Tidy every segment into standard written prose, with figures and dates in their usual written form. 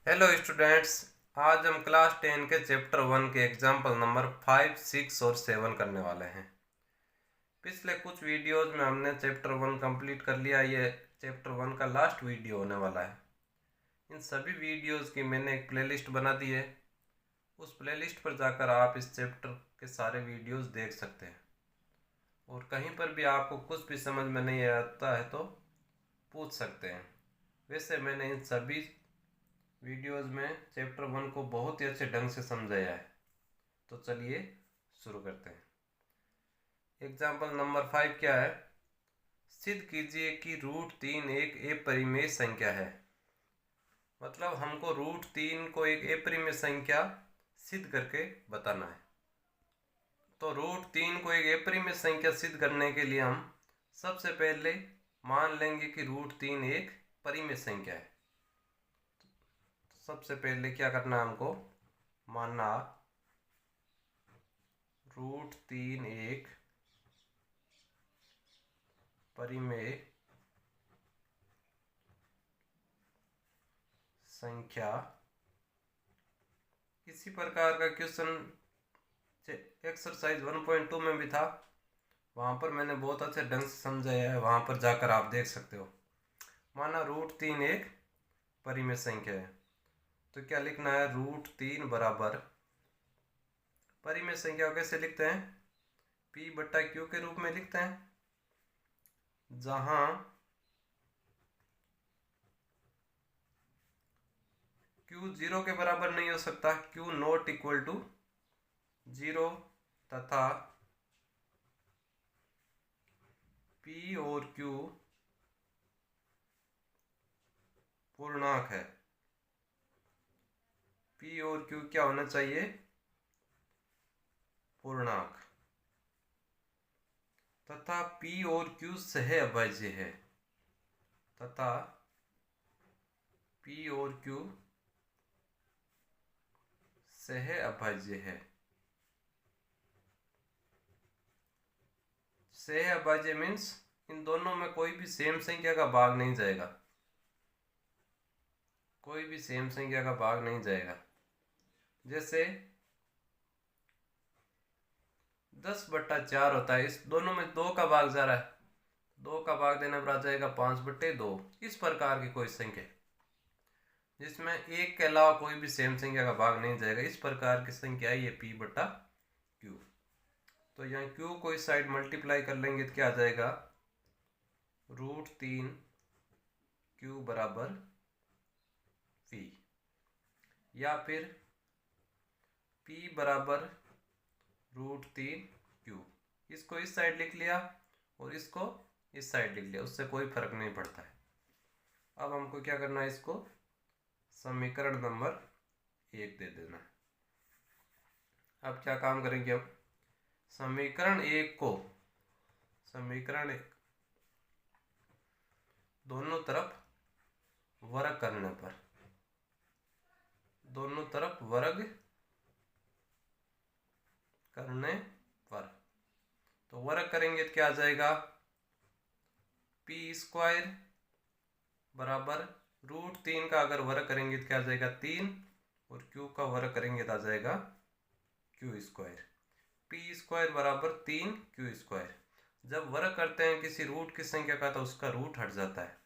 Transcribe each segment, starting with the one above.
Hello students. आज हम class 10 के चैप्टर 1 के एग्जाम्पल नंबर 5, 6 और 7 करने वाले हैं। पिछले कुछ वीडियोस में हमने चैप्टर 1 कंप्लीट कर लिया। ये चैप्टर 1 का लास्ट वीडियो होने वाला है। इन सभी वीडियोस की मैंने एक प्लेलिस्ट बना दी है। उस प्लेलिस्ट पर जाकर आप इस चैप्टर के सारे वीडियोस देख सकते हैं और कहीं पर भी आपको कुछ भी समझ में नहीं आता है तो पूछ सकते हैं। वैसे मैंने इन सभी वीडियोस में चैप्टर 1 को बहुत ही अच्छे ढंग से समझाया है। तो चलिए शुरू करते हैं। एग्जाम्पल नंबर 5 क्या है? सिद्ध कीजिए कि √3 एक अपरिमेय संख्या है। मतलब हमको √3 को एक अपरिमेय संख्या सिद्ध करके बताना है। तो √3 को एक अपरिमेय संख्या सिद्ध करने के लिए हम सबसे पहले मान लेंगे कि √3 एक परिमेय संख्या है। सबसे पहले क्या करना है, हमको मानना √3 एक परिमेय संख्या। इसी प्रकार का क्वेश्चन एक्सरसाइज 1.2 में भी था। वहाँ पर मैंने बहुत अच्छे ढंग से समझाया है, वहाँ पर जाकर आप देख सकते हो। माना √3 एक परिमेय संख्या है तो क्या लिखना है? √3 बराबर परिमेय संख्या को कैसे लिखते हैं? P/Q के रूप में लिखते हैं, जहाँ Q 0 के बराबर नहीं हो सकता, Q नॉट इक्वल टू 0, तथा P और Q पूर्णांक है। P और Q क्या होना चाहिए? पूर्णांक। तथा P और Q सह अभाज्य है। तथा P और Q सह अभाज्य है। सह अभाज्य मीन्स इन दोनों में कोई भी सेम संख्या का भाग नहीं जाएगा। कोई भी सेम संख्या का भाग नहीं जाएगा। जैसे 10/4 होता है, इस दोनों में 2 का भाग जा रहा है, 2 का भाग देने पर आ जाएगा 5/2। इस प्रकार की कोई संख्या जिसमें एक के अलावा कोई भी सेम संख्या का भाग नहीं जाएगा, इस प्रकार की संख्या है ये P/Q। तो यहाँ Q को इस साइड मल्टीप्लाई कर लेंगे तो क्या आ जाएगा? √3 Q बराबर P, या फिर P बराबर √3 Q। इसको इस साइड लिख लिया और इसको इस साइड लिख लिया, उससे कोई फर्क नहीं पड़ता है। अब हमको क्या करना है? इसको समीकरण नंबर 1 दे देना है। अब क्या काम करेंगे? अब समीकरण 1 दोनों तरफ वर्ग करने पर, तो वर्ग करेंगे तो क्या आ जाएगा? P² बराबर √3 का अगर वर्ग करेंगे तो क्या आ जाएगा? 3, और Q का वर्ग करेंगे तो आ जाएगा Q²। P² बराबर 3Q²। जब वर्ग करते हैं किसी रूट की संख्या का तो उसका रूट हट जाता है।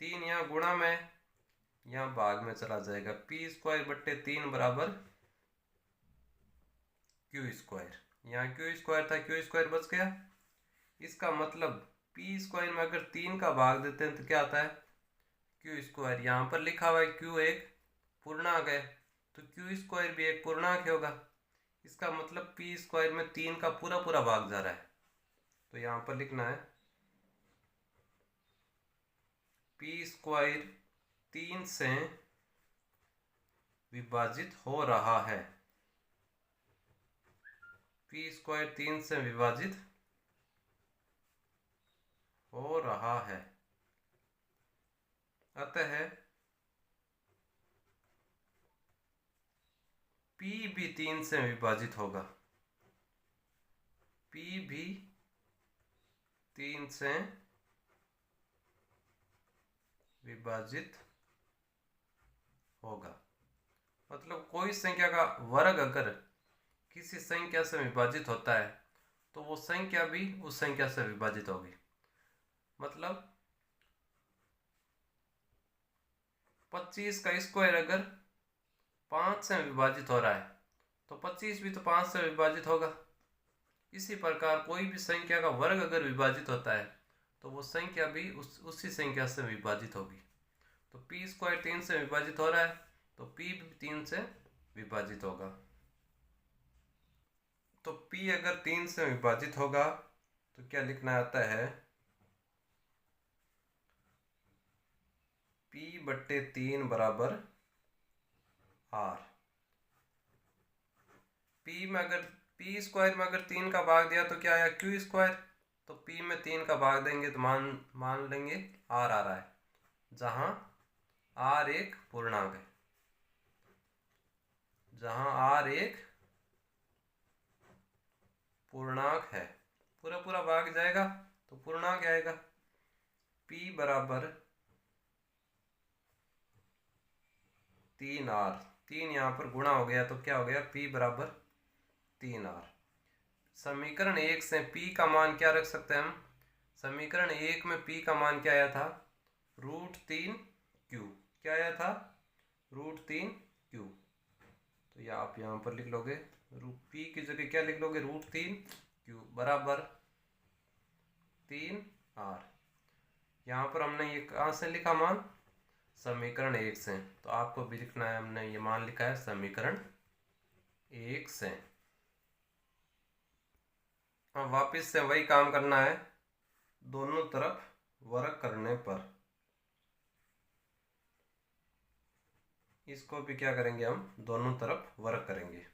3 यहाँ गुणा में, यहाँ भाग में चला जाएगा। P²/3 बराबर Q²। यहाँ Q² था, Q² बच गया। इसका मतलब P² में अगर 3 का भाग देते हैं तो क्या आता है? Q²। यहाँ पर लिखा हुआ है Q एक पूर्णांक है तो Q² भी एक पूर्णांक होगा। इसका मतलब P² में 3 का पूरा पूरा भाग जा रहा है। तो यहाँ पर लिखना है P² 3 से विभाजित हो रहा है। P² 3 से विभाजित हो रहा है, अतः P भी 3 से विभाजित होगा। P भी 3 से विभाजित होगा। मतलब कोई संख्या का वर्ग अगर किसी संख्या से विभाजित होता है तो वो संख्या भी उस संख्या से विभाजित होगी। मतलब 25 का स्क्वायर अगर 5 से विभाजित हो रहा है तो 25 भी तो 5 से विभाजित होगा। इसी प्रकार कोई भी संख्या का वर्ग अगर विभाजित होता है तो वो संख्या भी उसी संख्या से विभाजित होगी। तो पी स्क्वायर 3 से विभाजित हो रहा है तो पी भी 3 से विभाजित होगा। तो p अगर 3 से विभाजित होगा तो क्या लिखना आता है, p/3 बराबर r। p में अगर p स्क्वायर में अगर 3 का भाग दिया तो क्या आया q स्क्वायर। तो p में 3 का भाग देंगे तो मान लेंगे r आ रहा है, जहां r एक पूर्णांक है। जहां r एक पूर्णांक है, पूरा पूरा भाग जाएगा तो पूर्णांक आएगा। p बराबर 3r, 3 यहाँ पर गुणा हो गया तो क्या हो गया p बराबर 3r। समीकरण 1 से p का मान क्या रख सकते हैं हम। समीकरण 1 में p का मान क्या आया था, √3q। क्या आया था, √3q। तो ये आप यहाँ पर लिख लोगे, p की जगह क्या लिख लोगे, √3q बराबर 3r। यहाँ पर हमने ये कहाँ से लिखा मान, समीकरण 1 से। तो आपको भी लिखना है, हमने ये मान लिखा है समीकरण 1 से। अब वापस से वही काम करना है, दोनों तरफ वर्ग करने पर। इसको भी क्या करेंगे हम, दोनों तरफ वर्ग करेंगे।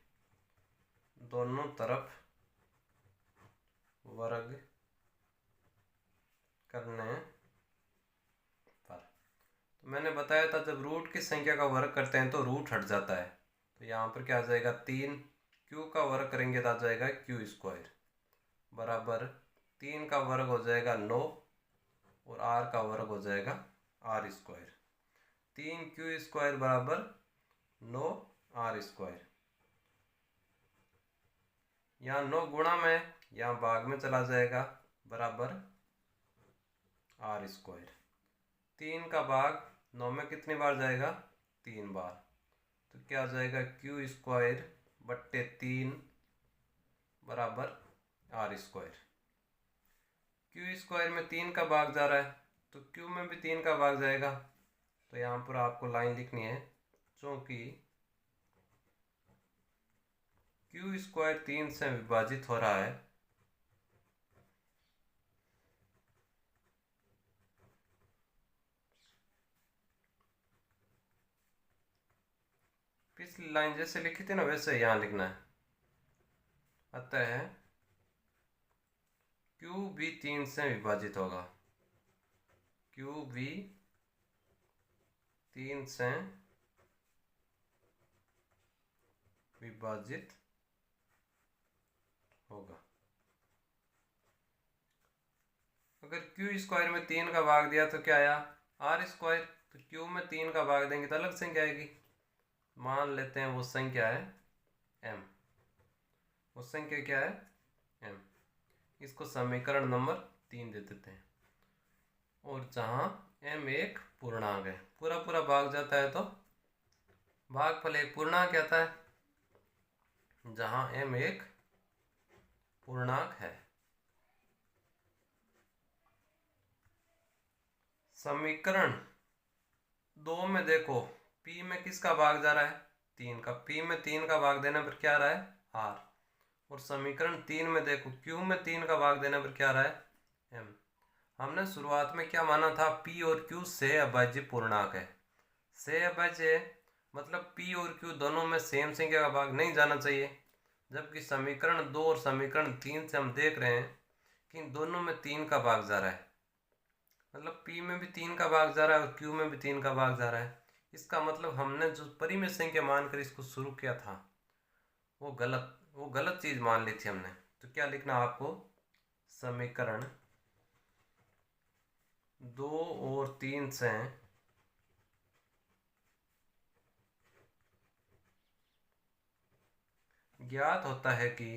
दोनों तरफ वर्ग करने पर, तो मैंने बताया था जब रूट की संख्या का वर्ग करते हैं तो रूट हट जाता है। तो यहाँ पर क्या आ जाएगा, 3 q का वर्ग करेंगे तो आ जाएगा q स्क्वायर बराबर 3 का वर्ग हो जाएगा 9 और r का वर्ग हो जाएगा r स्क्वायर। 3q स्क्वायर बराबर 9 r स्क्वायर। यहाँ 9 गुणा में यहाँ भाग में चला जाएगा बराबर r स्क्वायर। 3 का भाग 9 में कितनी बार जाएगा, 3 बार। तो क्या आ जाएगा, q स्क्वायर बट्टे 3 बराबर r स्क्वायर। q स्क्वायर में 3 का भाग जा रहा है तो q में भी 3 का भाग जाएगा। तो यहाँ पर आपको लाइन लिखनी है, क्योंकि q स्क्वायर 3 से विभाजित हो रहा है पिछली लाइन जैसे लिखी थी ना वैसे यहाँ लिखना है। अतः q भी 3 से विभाजित होगा, q भी 3 से विभाजित होगा। अगर q स्क्वायर में 3 का भाग दिया तो क्या आया, r स्क्वायर। तो q में 3 का भाग देंगे तो अलग संख्या आएगी। मान लेते हैं वो संख्या है m। वो संख्या क्या है, m। इसको समीकरण नंबर 3 दे देते हैं। और जहाँ m एक पूर्णांक है, पूरा पूरा भाग जाता है तो भागफल एक पूर्णांक आता है। जहाँ m एक पूर्णांक है। समीकरण 2 में देखो p में किसका भाग जा रहा है, 3 का। p में 3 का भाग देने पर क्या आ रहा है, r। और समीकरण 3 में देखो q में 3 का भाग देने पर क्या आ रहा है, m। हमने शुरुआत में क्या माना था, p और q से अभाज्य पूर्णांक है। से अभाज्य है मतलब p और q दोनों में सेम संख्या का भाग नहीं जाना चाहिए। जबकि समीकरण 2 और समीकरण 3 से हम देख रहे हैं कि इन दोनों में 3 का भाग जा रहा है। मतलब p में भी 3 का भाग जा रहा है और q में भी 3 का भाग जा रहा है। इसका मतलब हमने जो परिमेय संख्या मानकर इसको शुरू किया था वो गलत चीज़ मान ली थी हमने। तो क्या लिखना आपको, समीकरण 2 और 3 से ज्ञात होता है कि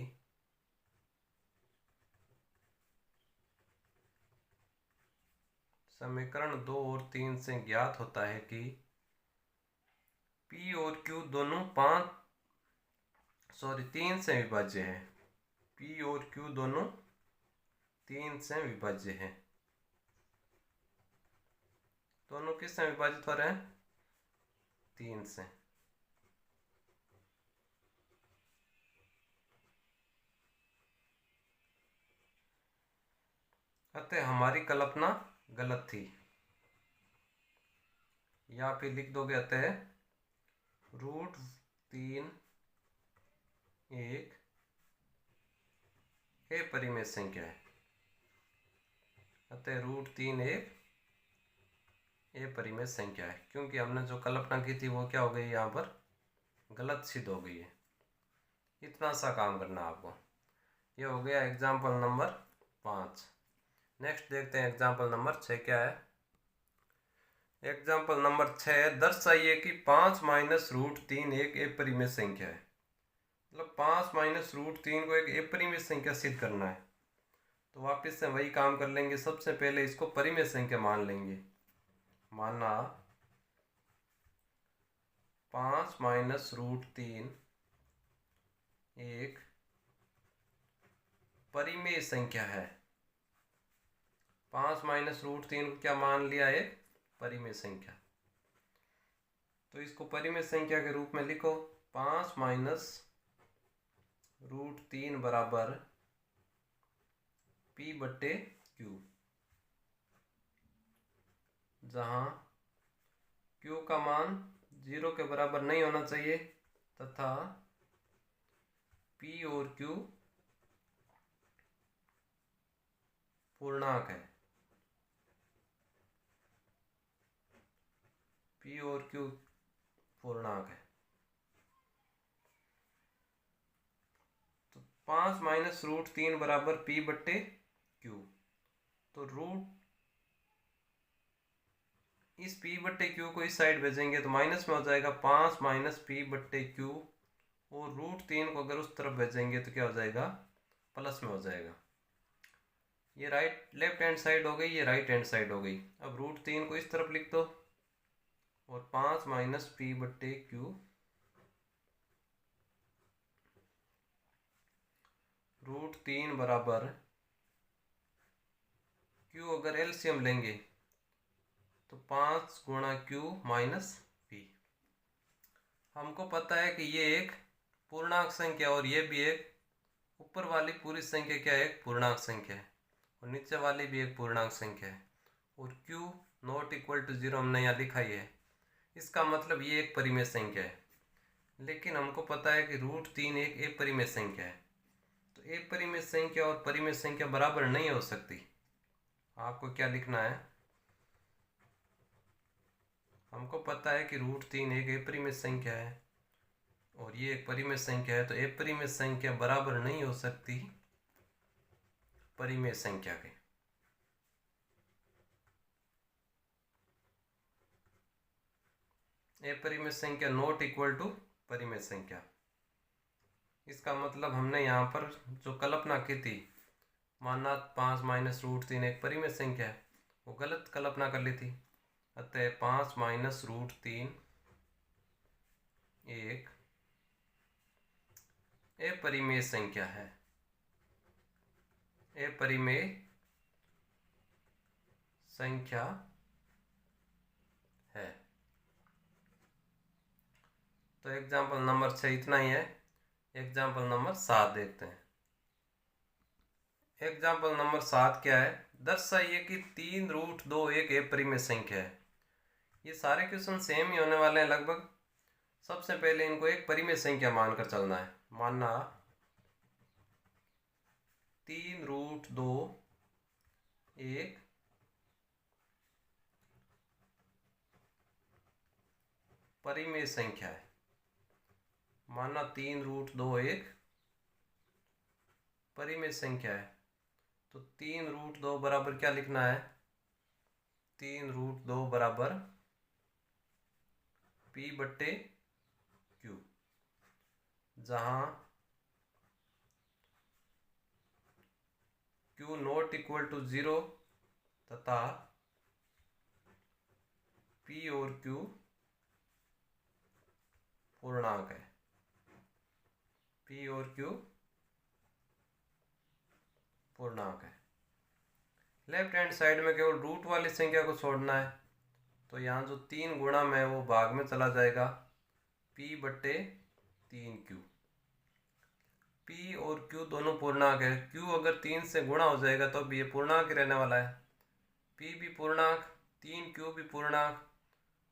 समीकरण 2 और 3 से ज्ञात होता है कि P और Q दोनों 3 से विभाज्य है। P और Q दोनों 3 से विभाज्य है। दोनों किस से विभाजित हो रहे हैं? 3 से। अतः हमारी कल्पना गलत थी। यहाँ पे लिख दोगे अतः √3 एक अपरिमेय संख्या है। अतः √3 एक अपरिमेय संख्या है, क्योंकि हमने जो कल्पना की थी वो क्या हो गई, यहाँ पर गलत सिद्ध हो गई है। इतना सा काम करना आपको। ये हो गया एग्जाम्पल नंबर 5। नेक्स्ट देखते हैं एग्जाम्पल नंबर 6 क्या है। एग्जाम्पल नंबर 6, दर्शाइए कि 5 माइनस √3 एक अपरिमेय संख्या है। मतलब 5 माइनस √3 को एक अपरिमेय संख्या सिद्ध करना है। तो वापस से वही काम कर लेंगे। सबसे पहले इसको परिमेय संख्या मान लेंगे। माना 5 माइनस √3 एक परिमेय संख्या है। 5 माइनस √3 को क्या मान लिया, एक परिमेय संख्या। तो इसको परिमेय संख्या के रूप में लिखो। 5 माइनस √3 बराबर P/Q, जहाँ Q का मान 0 के बराबर नहीं होना चाहिए तथा P और Q पूर्णांक है। P और Q पूर्णांक है। तो 5 माइनस √3 बराबर P/Q। तो इस P/Q को इस साइड भेजेंगे तो माइनस में हो जाएगा। 5 माइनस P/Q और √3 को अगर उस तरफ भेजेंगे तो क्या हो जाएगा, प्लस में हो जाएगा। ये लेफ्ट हैंड साइड हो गई, ये राइट हैंड साइड हो गई। अब √3 को इस तरफ लिख दो और 5 माइनस P/Q √3 बराबर Q, अगर एलसीएम लेंगे तो 5 गुणा Q माइनस P। हमको पता है कि ये एक पूर्णांक संख्या और ये भी एक, ऊपर वाली पूरी संख्या क्या है, एक पूर्णांक संख्या है और नीचे वाली भी एक पूर्णांक संख्या है। और Q ≠0 हमने यहाँ लिखा ही है। इसका मतलब ये एक परिमेय संख्या है। लेकिन हमको पता है कि √3 एक अपरिमेय संख्या है। तो अपरिमेय संख्या और परिमेय संख्या बराबर नहीं हो सकती। आपको क्या लिखना है, हमको पता है कि √3 एक अपरिमेय संख्या है और ये एक परिमेय संख्या है। तो अपरिमेय संख्या बराबर नहीं हो सकती परिमेय संख्या के। अपरिमेय संख्या ≠ परिमेय संख्या। इसका मतलब हमने यहाँ पर जो कल्पना की थी, माना 5 माइनस √3 एक परिमेय संख्या है, वो गलत कल्पना कर ली थी। अतः 5 माइनस √3 एक अपरिमेय संख्या है। अपरिमेय संख्या है। तो एग्जाम्पल नंबर 6 इतना ही है। एग्जाम्पल नंबर 7 देखते हैं। एग्जाम्पल नंबर 7 क्या है, दर्शाइए कि 3√2 एक अपरिमेय संख्या है। ये सारे क्वेश्चन सेम ही होने वाले हैं लगभग। सबसे पहले इनको एक परिमेय संख्या मानकर चलना है। मानना 3√2 एक परिमेय संख्या है। माना 3√2 एक परिमेय संख्या है। तो 3√2 बराबर क्या लिखना है, 3√2 बराबर P/Q, जहाँ Q नॉट इक्वल टू 0 तथा P और Q पूर्णांक है। P और Q पूर्णांक है। लेफ्ट हैंड साइड में केवल रूट वाली संख्या को छोड़ना है, तो यहाँ जो 3 गुणा में है वो भाग में चला जाएगा, P/3Q। P और Q दोनों पूर्णांक है। Q अगर 3 से गुणा हो जाएगा तो भी ये पूर्णांक ही रहने वाला है। P भी पूर्णांक, 3Q भी पूर्णांक,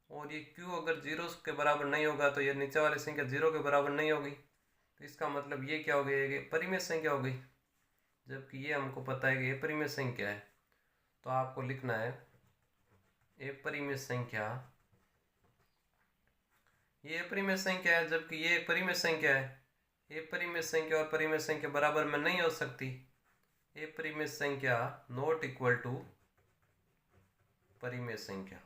और ये Q अगर 0 के बराबर नहीं होगा तो ये नीचे वाली संख्या 0 के बराबर नहीं होगी। तो इसका मतलब ये क्या हो गई, ये परिमेय संख्या हो गई, जबकि ये हमको पता है कि ये परिमेय संख्या है। तो आपको लिखना है ये परिमेय संख्या, ये परिमेय संख्या है, जबकि ये एक परिमेय संख्या है। ये परिमेय संख्या और परिमेय संख्या बराबर में नहीं हो सकती। ये परिमेय संख्या नॉट इक्वल टू परिमेय संख्या।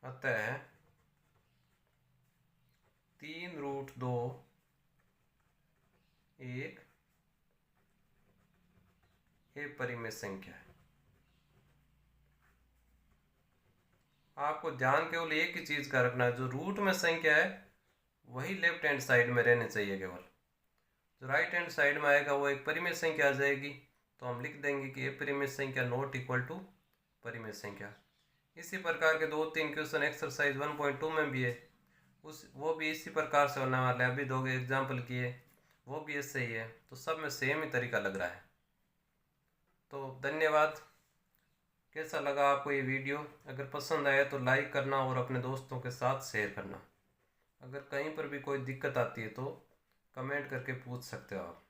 अतः 3√2 एक ये परिमेय संख्या है। आपको ध्यान केवल एक ही चीज का रखना है, जो रूट में संख्या है वही लेफ्ट हैंड साइड में रहने चाहिए। केवल जो राइट हैंड साइड में आएगा वो एक परिमेय संख्या आ जाएगी। तो हम लिख देंगे कि ये परिमेय संख्या नॉट इक्वल टू परिमेय संख्या। इसी प्रकार के 2-3 क्वेश्चन एक्सरसाइज 1.2 में भी है, वो भी इसी प्रकार से होने वाला है। अभी 2 एग्जाम्पल किए, वो भी ऐसे ही है। तो सब में सेम ही तरीका लग रहा है। तो धन्यवाद। कैसा लगा आपको ये वीडियो? अगर पसंद आए तो लाइक करना और अपने दोस्तों के साथ शेयर करना। अगर कहीं पर भी कोई दिक्कत आती है तो कमेंट करके पूछ सकते हो आप।